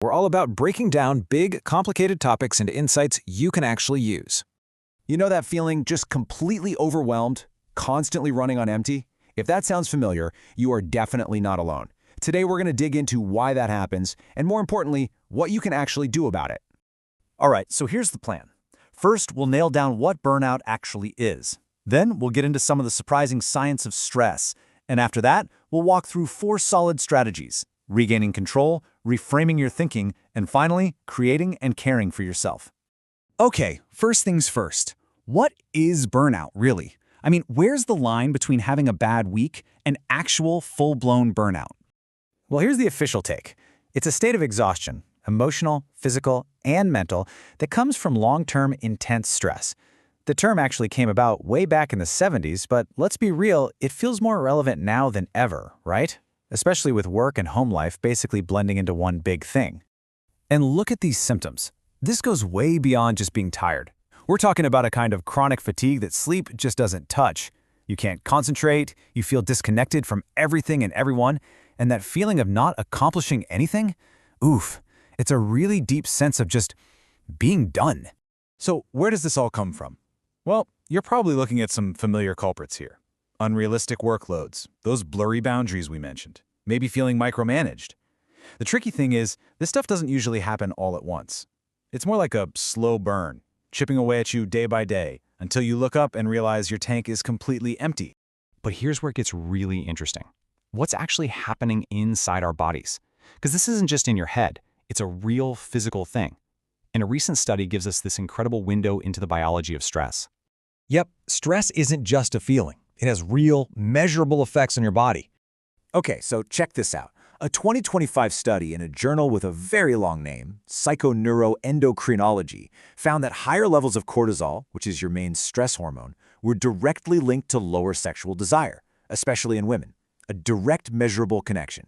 we're all about breaking down big, complicated topics into insights you can actually use. You know that feeling just completely overwhelmed, constantly running on empty? If that sounds familiar, you are definitely not alone. Today we're going to dig into why that happens, and more importantly, what you can actually do about it. All right, so here's the plan. First, we'll nail down what burnout actually is. Then, we'll get into some of the surprising science of stress. And after that, we'll walk through 4 solid strategies: regaining control, reframing your thinking, and finally, creating and caring for yourself. Okay, first things first. What is burnout, really? I mean, where's the line between having a bad week and actual full-blown burnout? Well, here's the official take. It's a state of exhaustion, emotional, physical, and mental, that comes from long-term intense stress. The term actually came about way back in the 70s, but let's be real, it feels more relevant now than ever, right? Especially with work and home life basically blending into one big thing. And look at these symptoms. This goes way beyond just being tired. We're talking about a kind of chronic fatigue that sleep just doesn't touch. You can't concentrate, you feel disconnected from everything and everyone, and that feeling of not accomplishing anything? Oof, it's a really deep sense of just being done. So where does this all come from? Well, you're probably looking at some familiar culprits here. Unrealistic workloads, those blurry boundaries we mentioned, maybe feeling micromanaged. The tricky thing is, this stuff doesn't usually happen all at once. It's more like a slow burn, chipping away at you day by day, until you look up and realize your tank is completely empty. But here's where it gets really interesting. What's actually happening inside our bodies? Because this isn't just in your head, it's a real physical thing. And a recent study gives us this incredible window into the biology of stress. Yep, stress isn't just a feeling. It has real, measurable effects on your body. Okay, so check this out. A 2025 study in a journal with a very long name, Psychoneuroendocrinology, found that higher levels of cortisol, which is your main stress hormone, were directly linked to lower sexual desire, especially in women. A direct measurable connection.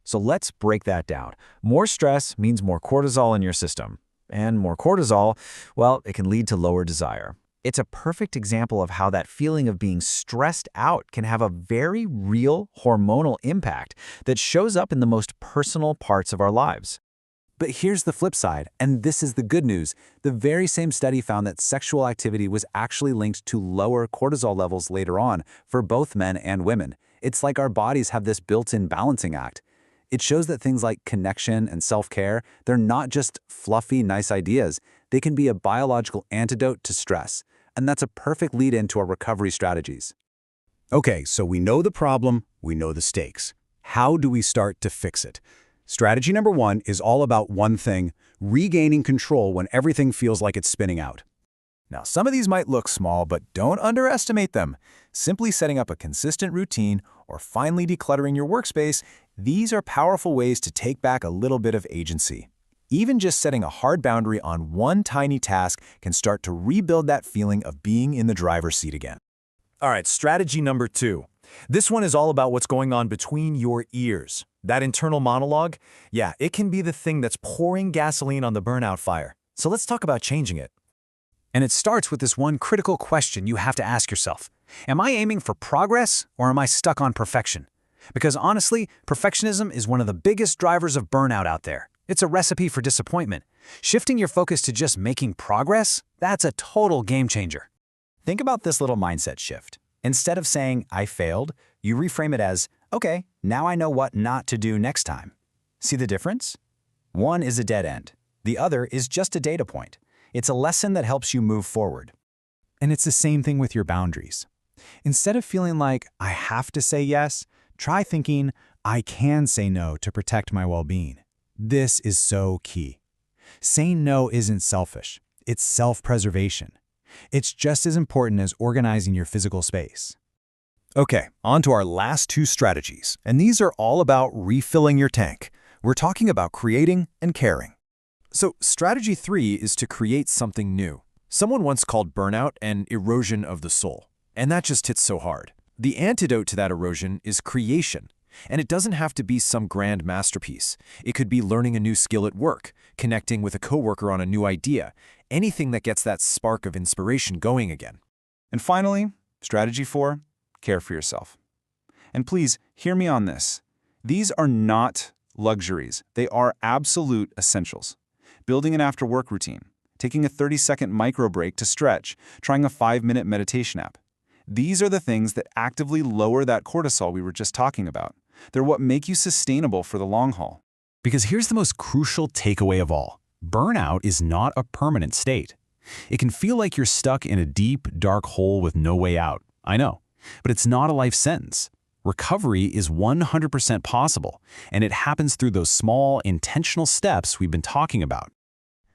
So let's break that down. More stress means more cortisol in your system. And more cortisol, well, it can lead to lower desire. It's a perfect example of how that feeling of being stressed out can have a very real hormonal impact that shows up in the most personal parts of our lives. But here's the flip side, and this is the good news. The very same study found that sexual activity was actually linked to lower cortisol levels later on for both men and women. It's like our bodies have this built-in balancing act. It shows that things like connection and self-care, they're not just fluffy, nice ideas. They can be a biological antidote to stress. And that's a perfect lead-in to our recovery strategies. Okay, so we know the problem, we know the stakes. How do we start to fix it? Strategy number 1 is all about one thing: regaining control when everything feels like it's spinning out. Now, some of these might look small, but don't underestimate them. Simply setting up a consistent routine or finally decluttering your workspace, these are powerful ways to take back a little bit of agency. Even just setting a hard boundary on one tiny task can start to rebuild that feeling of being in the driver's seat again. All right, strategy number 2. This one is all about what's going on between your ears. That internal monologue, yeah, it can be the thing that's pouring gasoline on the burnout fire. So let's talk about changing it. And it starts with this one critical question you have to ask yourself. Am I aiming for progress or am I stuck on perfection? Because honestly, perfectionism is one of the biggest drivers of burnout out there. It's a recipe for disappointment. Shifting your focus to just making progress, that's a total game changer. Think about this little mindset shift. Instead of saying, I failed, you reframe it as, okay, now I know what not to do next time. See the difference? One is a dead end. The other is just a data point. It's a lesson that helps you move forward. And it's the same thing with your boundaries. Instead of feeling like, I have to say yes, try thinking, I can say no to protect my well-being. This is so key. Saying no isn't selfish. It's self-preservation. It's just as important as organizing your physical space. Okay, on to our last 2 strategies, and these are all about refilling your tank. We're talking about creating and caring. So strategy 3 is to create something new. Someone once called burnout an erosion of the soul, and that just hits so hard. The antidote to that erosion is creation. And it doesn't have to be some grand masterpiece. It could be learning a new skill at work, connecting with a coworker on a new idea, anything that gets that spark of inspiration going again. And finally, strategy 4, care for yourself. And please, hear me on this. These are not luxuries. They are absolute essentials. Building an after-work routine, taking a 30-second micro break to stretch, trying a 5-minute meditation app. These are the things that actively lower that cortisol we were just talking about. They're what make you sustainable for the long haul. Because here's the most crucial takeaway of all. Burnout is not a permanent state. It can feel like you're stuck in a deep, dark hole with no way out. I know. But it's not a life sentence. Recovery is 100% possible, and it happens through those small, intentional steps we've been talking about.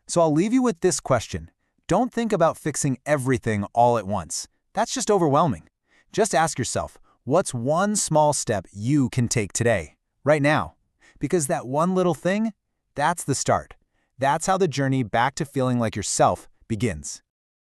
So I'll leave you with this question. Don't think about fixing everything all at once. That's just overwhelming. Just ask yourself, what's one small step you can take today, right now? Because that one little thing, that's the start. That's how the journey back to feeling like yourself begins.